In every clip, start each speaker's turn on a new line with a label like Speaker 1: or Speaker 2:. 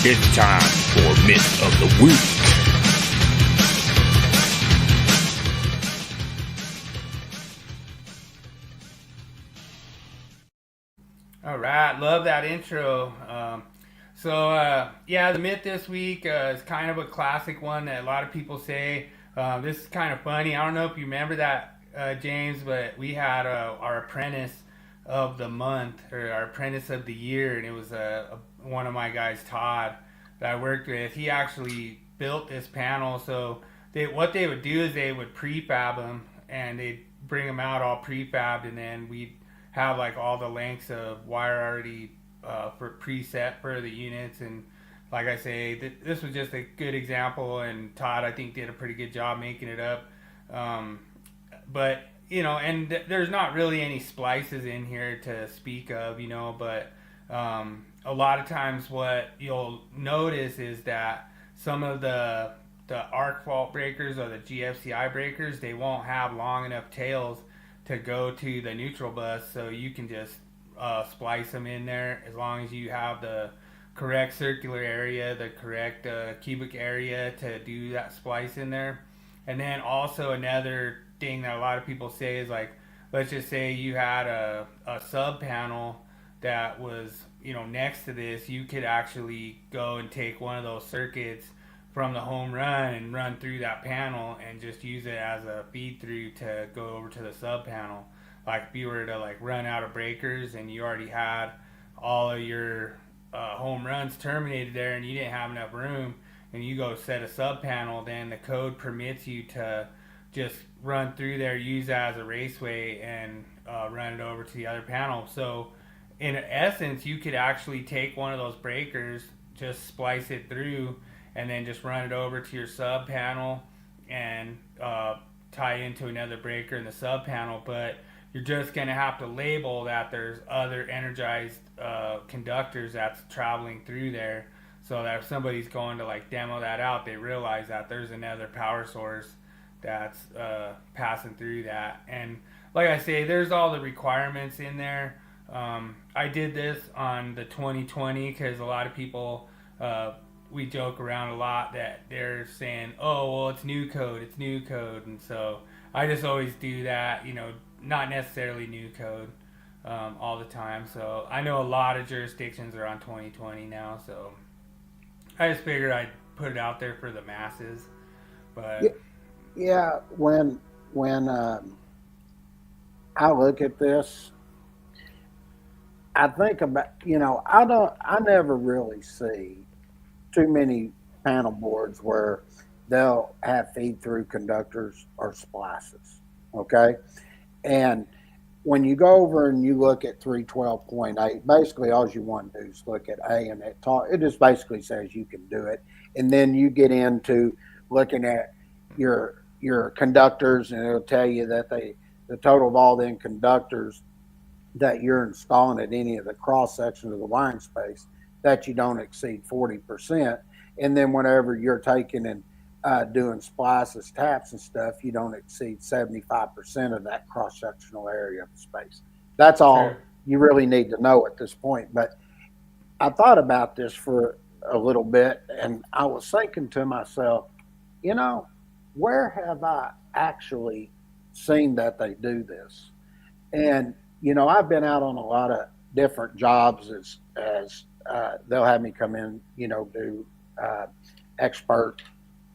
Speaker 1: It's time for Myth of the Week.
Speaker 2: All right, love that intro. The myth this week is kind of a classic one that a lot of people say. This is kind of funny. I don't know if you remember that, James, but we had our apprentice of the month or our apprentice of the year, and it was one of my guys, Todd, that I worked with. He actually built this panel. So what they would do is they would prefab them, and they'd bring them out all prefabbed, and then we'd have like all the lengths of wire already for preset for the units. And like I say, this was just a good example, and Todd, I think, did a pretty good job making it up. But there's not really any splices in here to speak of, but a lot of times what you'll notice is that some of the arc fault breakers or the GFCI breakers, they won't have long enough tails to go to the neutral bus, so you can just splice them in there as long as you have the correct circular area, the correct cubic area to do that splice in there. And then also another thing that a lot of people say is, like, let's just say you had a sub panel that was next to this. You could actually go and take one of those circuits from the home run and run through that panel and just use it as a feed through to go over to the sub panel. Like if you were to run out of breakers and you already had all of your home runs terminated there and you didn't have enough room, and you go set a sub panel, then the code permits you to just run through there, use that as a raceway, and run it over to the other panel. So in essence, you could actually take one of those breakers, just splice it through, and then just run it over to your sub panel and tie into another breaker in the sub panel. But you're just going to have to label that there's other energized conductors that's traveling through there, so that if somebody's going to demo that out, they realize that there's another power source that's passing through that. And like I say, there's all the requirements in there. I did this on the 2020 because a lot of people, we joke around a lot that they're saying, oh, well, it's new code. And so I just always do that, not necessarily new code all the time. So I know a lot of jurisdictions are on 2020 now, so I just figured I'd put it out there for the masses. But
Speaker 3: yeah, when I look at this, I think about, I never really see too many panel boards where they'll have feed-through conductors or splices, okay? And when you go over and you look at 312.8, basically all you want to do is look at A, and it just basically says you can do it. And then you get into looking at your conductors, and it'll tell you that the total of all the conductors that you're installing at any of the cross sections of the wiring space, that you don't exceed 40%. And then whenever you're taking and doing splices, taps, and stuff, you don't exceed 75% of that cross-sectional area of the space. That's all you really need to know at this point. But I thought about this for a little bit, and I was thinking to myself, where have I actually seen that they do this? And, I've been out on a lot of different jobs as they'll have me come in, do expert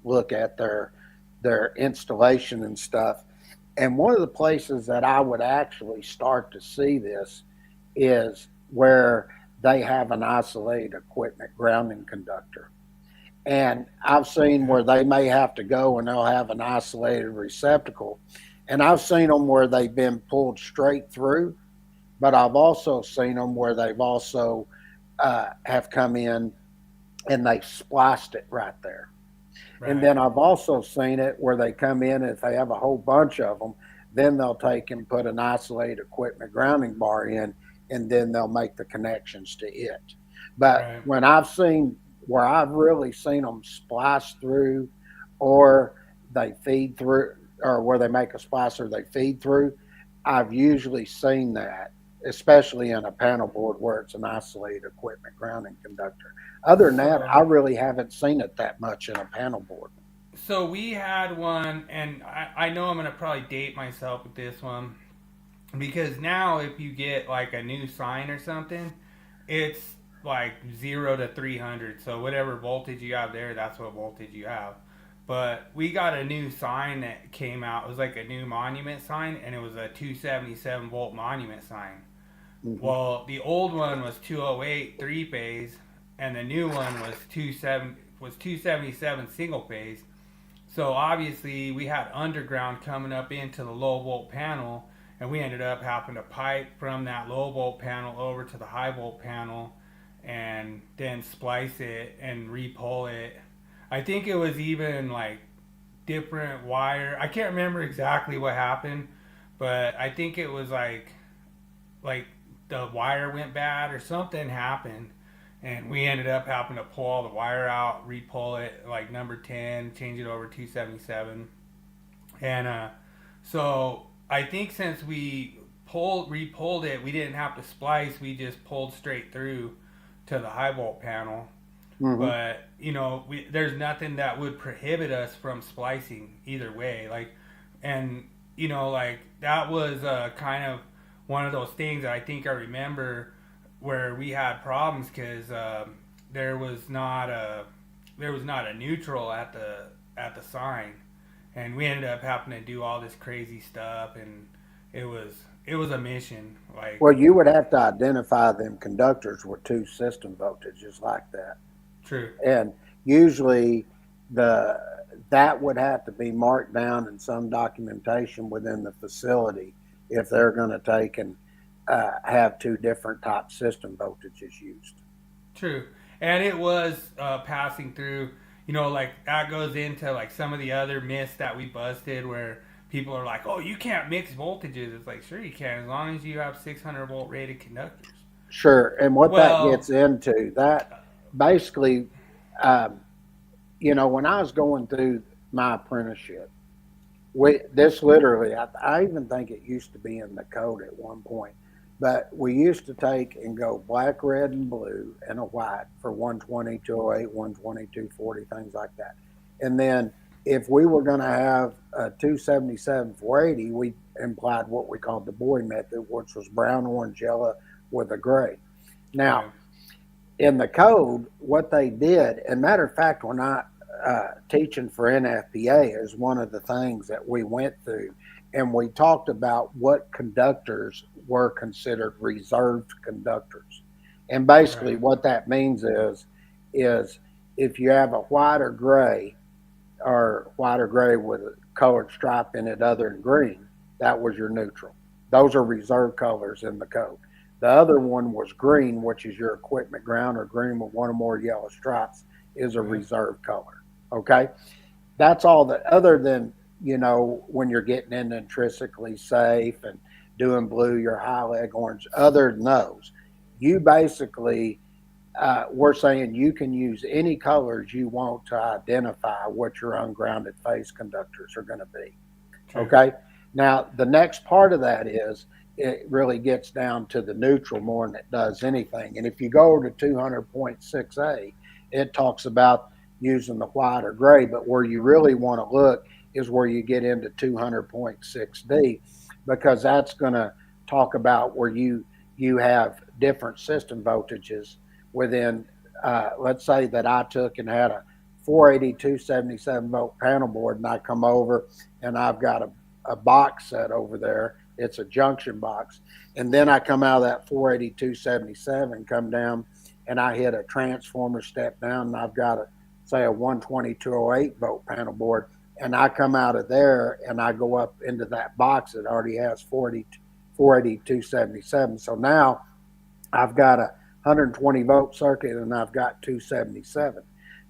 Speaker 3: look at their installation and stuff. And one of the places that I would actually start to see this is where they have an isolated equipment grounding conductor. And I've seen where they may have to go and they'll have an isolated receptacle. And I've seen them where they've been pulled straight through, but I've also seen them where they've also have come in and they've spliced it right there. Right. And then I've also seen it where they come in, and if they have a whole bunch of them, then they'll take and put an isolated equipment grounding bar in, and then they'll make the connections to it. But when I've seen where I've really seen them splice through, or they feed through, or where they make a splice or they feed through, I've usually seen that especially in a panel board where it's an isolated equipment grounding conductor. Other than that, I
Speaker 2: So,
Speaker 3: really haven't seen it that much in a panel board.
Speaker 2: so we had one, and I know I'm gonna probably date myself with this one because now if you get like a new sign or something, it's like 0 to 300. So whatever voltage you have there, that's what voltage you have. But we got a new sign that came out. It was like a new monument sign, and it was a 277-volt monument sign.
Speaker 3: Hmm.
Speaker 2: Well, the old one was 208 three phase, and the new one was 277 single phase. So obviously we had underground coming up into the low volt panel, and we ended up having to pipe from that low volt panel over to the high volt panel, and then splice it and re-pull it. I think it was even like different wire. I can't remember exactly what happened, but I think it was like the wire went bad or something happened, and we ended up having to pull all the wire out, re-pull it like number 10, change it over 277. And so I think since we re-pulled it, we didn't have to splice. We just pulled straight through to the high volt panel.
Speaker 3: Hmm.
Speaker 2: But there's nothing that would prohibit us from splicing either way. Like, and like that was kind of one of those things that I think I remember where we had problems because there was not a neutral at the sign, and we ended up having to do all this crazy stuff, and it was a mission. Like,
Speaker 3: Well, you would have to identify them conductors with two system voltages like that.
Speaker 2: true.
Speaker 3: And usually the that would have to be marked down in some documentation within the facility if they're going to take and have two different type system voltages used.
Speaker 2: True. And it was passing through, like that goes into like some of the other myths that we busted where people are like, oh, you can't mix voltages. It's like, sure you can as long as you have 600-volt rated conductors.
Speaker 3: Sure. And what that
Speaker 2: Well,
Speaker 3: gets into, that basically, um, when I was going through my apprenticeship, this literally, I even think it used to be in the code at one point, but we used to take and go black, red, and blue and a white for 120, 208, 120, 240, things like that. And then if we were going to have a 277 480, we implied what we called the boy method, which was brown, orange, yellow with a gray. Now,
Speaker 2: okay.
Speaker 3: in the code, what they did, and matter of fact, when I teaching for NFPA is one of the things that we went through, and we talked about what conductors were considered reserved conductors, and basically
Speaker 2: Right.
Speaker 3: what that means is if you have a white or gray with a colored stripe in it other than green, that was your neutral. Those are reserve colors in the code. The other one was green, which is your equipment ground, or green with one or more yellow stripes is a
Speaker 2: Okay.
Speaker 3: reserve color. Okay. That's all that, other than, when you're getting into intrinsically safe and doing blue, your high leg orange, other than those, you basically, we're saying you can use any colors you want to identify what your ungrounded phase conductors are going to be.
Speaker 2: True.
Speaker 3: Okay. Now, the next part of that is it really gets down to the neutral more than it does anything. And if you go to 200.6A, it talks about using the white or gray, but where you really want to look is where you get into 200.6D, because that's going to talk about where you have different system voltages within. Let's say that I took and had a 480 277 volt panel board, and I come over and I've got a box set over there. It's a junction box. And then I come out of that 480 277, come down, and I hit a transformer step down, and I've got say a 120 208 volt panel board. And I come out of there and I go up into that box that already has 480 277. So now I've got a 120 volt circuit and I've got 277.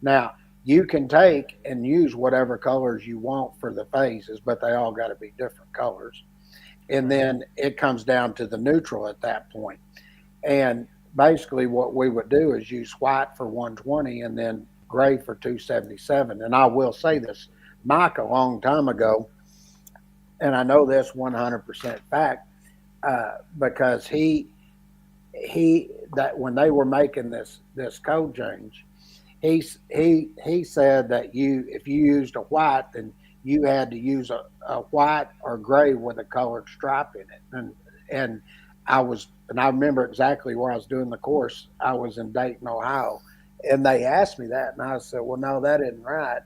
Speaker 3: Now, you can take and use whatever colors you want for the phases, but they all got to be different colors. And
Speaker 2: Right.
Speaker 3: then it comes down to the neutral at that point. And basically, what we would do is use white for 120 and then gray for 277. And I will say this, Mike, a long time ago, and I know this 100% fact, because he that when they were making this code change, he said that if you used a white, then you had to use a white or gray with a colored stripe in it. And I remember exactly where I was doing the course. I was in Dayton, Ohio, and they asked me that, and I said, "Well, no, that isn't right."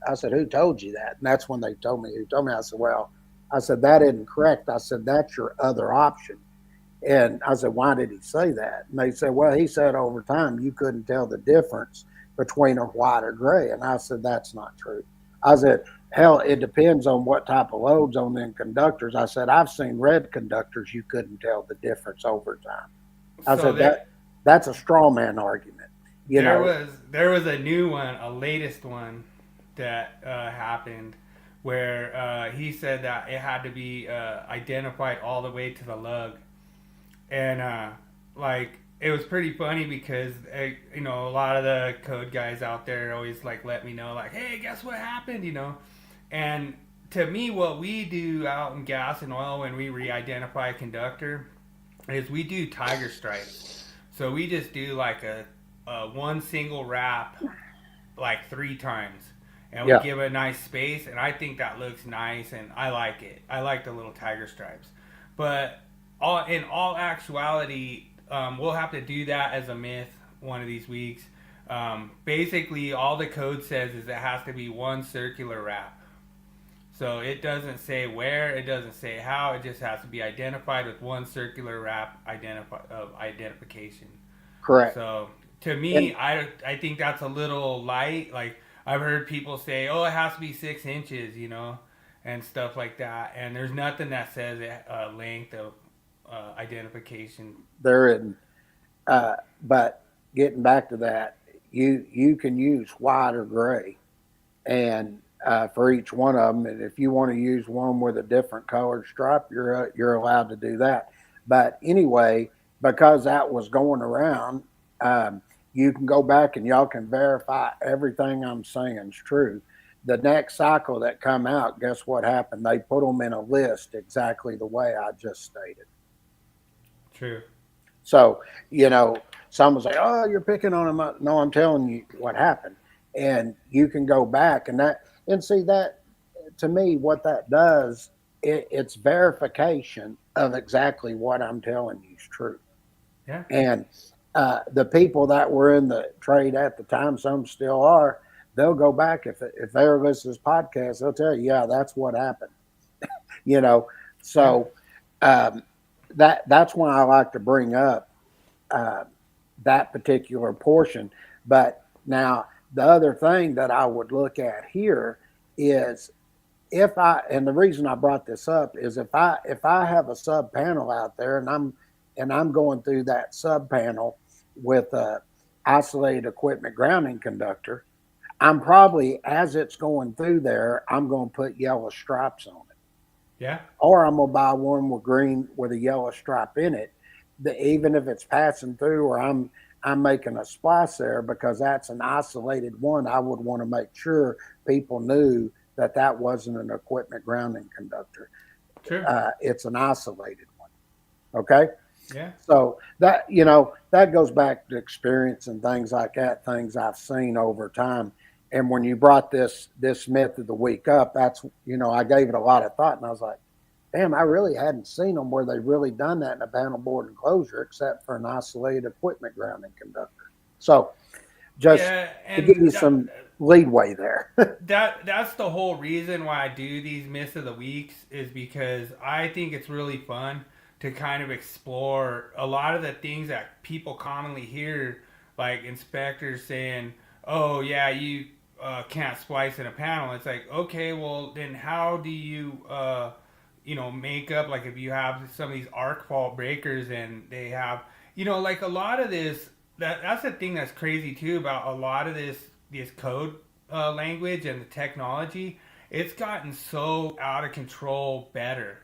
Speaker 3: I said, "Who told you that?" And that's when they told me who told me. I said, "Well," I said, "that isn't correct." I said, "That's your other option." And I said, "Why did he say that?" And they said, "Well, he said over time you couldn't tell the difference between a white or gray." And I said, "That's not true." I said, "Hell, it depends on what type of loads on them conductors." I said, "I've seen red conductors you couldn't tell the difference over time." I
Speaker 2: So
Speaker 3: said, that's a straw man argument. You know,
Speaker 2: there was a new one, a latest one that happened where he said that it had to be identified all the way to the lug, and like it was pretty funny because a lot of the code guys out there always like let me know like, hey, guess what happened, and to me, what we do out in gas and oil when we re-identify a conductor is we do tiger stripes. So we just do like a one single wrap like 3 times. And we
Speaker 3: yeah,
Speaker 2: give it a nice space, and I think that looks nice, and I like it. I like the little tiger stripes. But in all actuality, we'll have to do that as a myth one of these weeks. Basically, all the code says is it has to be one circular wrap. So it doesn't say where, it doesn't say how, it just has to be identified with one circular wrap of identification.
Speaker 3: correct.
Speaker 2: So to me,
Speaker 3: And
Speaker 2: I think that's a little light. Like I've heard people say, oh, it has to be 6 inches, and stuff like that. And there's nothing that says length of identification.
Speaker 3: they're in, but getting back to that, you can use white or gray, and for each one of them. And if you want to use one with a different colored stripe, you're allowed to do that. But anyway, because that was going around, you can go back and y'all can verify everything I'm saying is true. The next cycle that come out, guess what happened? They put them in a list exactly the way I just stated.
Speaker 2: True.
Speaker 3: So, some will say, "Oh, you're picking on them." No, I'm telling you what happened, and you can go back and see that. To me, what that does, it's verification of exactly what I'm telling you is true.
Speaker 2: Yeah.
Speaker 3: And the people that were in the trade at the time, some still are. They'll go back if they ever listen to this podcast. They'll tell you, yeah, that's what happened. You know,
Speaker 2: Yeah.
Speaker 3: so um, that's why I like to bring up uh, that particular portion. But now the other thing that I would look at here is and the reason I brought this up is if I have a sub panel out there and I'm going through that sub panel with a isolated equipment grounding conductor, I'm probably as it's going through there, I'm going to put yellow stripes on it,
Speaker 2: Yeah.
Speaker 3: or I'm gonna buy one with green with a yellow stripe in it. Even if it's passing through, or I'm making a splice there because that's an isolated one. I would want to make sure people knew that wasn't an equipment grounding conductor.
Speaker 2: True.
Speaker 3: It's an isolated one. Okay,
Speaker 2: Yeah.
Speaker 3: so that goes back to experience and things like that, things I've seen over time. And when you brought this myth of the week up, that's I gave it a lot of thought, and I was like, damn, I really hadn't seen them where they really done that in a panelboard enclosure, except for an isolated equipment grounding conductor. So just
Speaker 2: Yeah.
Speaker 3: to give
Speaker 2: And
Speaker 3: you some leadway there.
Speaker 2: that's the whole reason why I do these myths of the weeks is because I think it's really fun to kind of explore a lot of the things that people commonly hear, like inspectors saying, "Oh yeah, you can't splice in a panel." It's like, okay, well then how do you make up, like if you have some of these arc fault breakers and they have like a lot of this that's the thing that's crazy too about a lot of this code language and the technology. It's gotten so out of control better.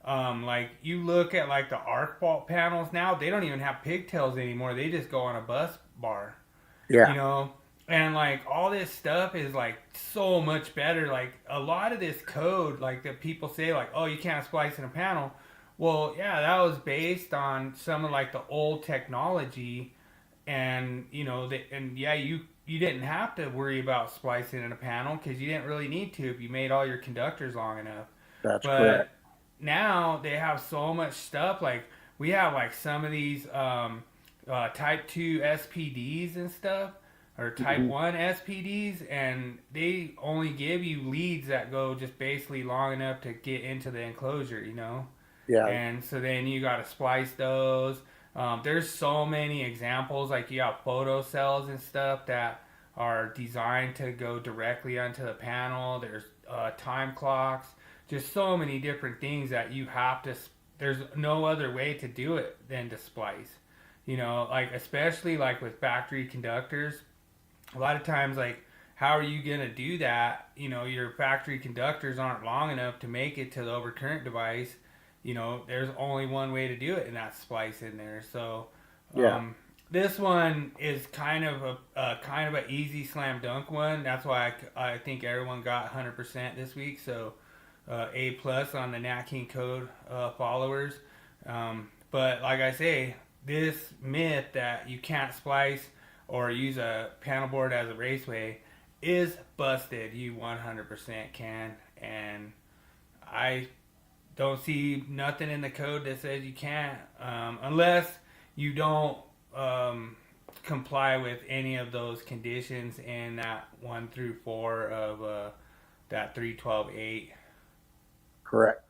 Speaker 2: Like you look at like the arc fault panels now, they don't even have pigtails anymore. They just go on a bus bar, you
Speaker 3: Yeah,
Speaker 2: know. And like all this stuff is like so much better. Like a lot of this code, like that people say, like, oh, you can't splice in a panel. Well, yeah, that was based on some of like the old technology, and and yeah, you didn't have to worry about splicing in a panel because you didn't really need to if you made all your conductors long enough.
Speaker 3: That's
Speaker 2: But
Speaker 3: correct.
Speaker 2: now they have so much stuff. Like we have like some of these Type 2 SPDs and stuff, or Type
Speaker 3: Hmm.
Speaker 2: 1 SPDs, and they only give you leads that go just basically long enough to get into the enclosure.
Speaker 3: Yeah,
Speaker 2: And so then you got to splice those. There's so many examples, like you have photo cells and stuff that are designed to go directly onto the panel. There's time clocks, just so many different things that you have to. There's no other way to do it than to splice. Like especially like with factory conductors, a lot of times like how are you gonna do that? Your factory conductors aren't long enough to make it to the overcurrent device. There's only one way to do it, and that's splice in there. So
Speaker 3: yeah,
Speaker 2: this one is kind of a kind of an easy slam dunk one. That's why I think everyone got 100% this week. So A plus on the Nat King Code followers. But like I say, this myth that you can't splice or use a panel board as a raceway is busted. You 100% can, and I don't see nothing in the code that says you can't, unless you don't comply with any of those conditions in that 1 through 4 of that 312.8.
Speaker 3: correct.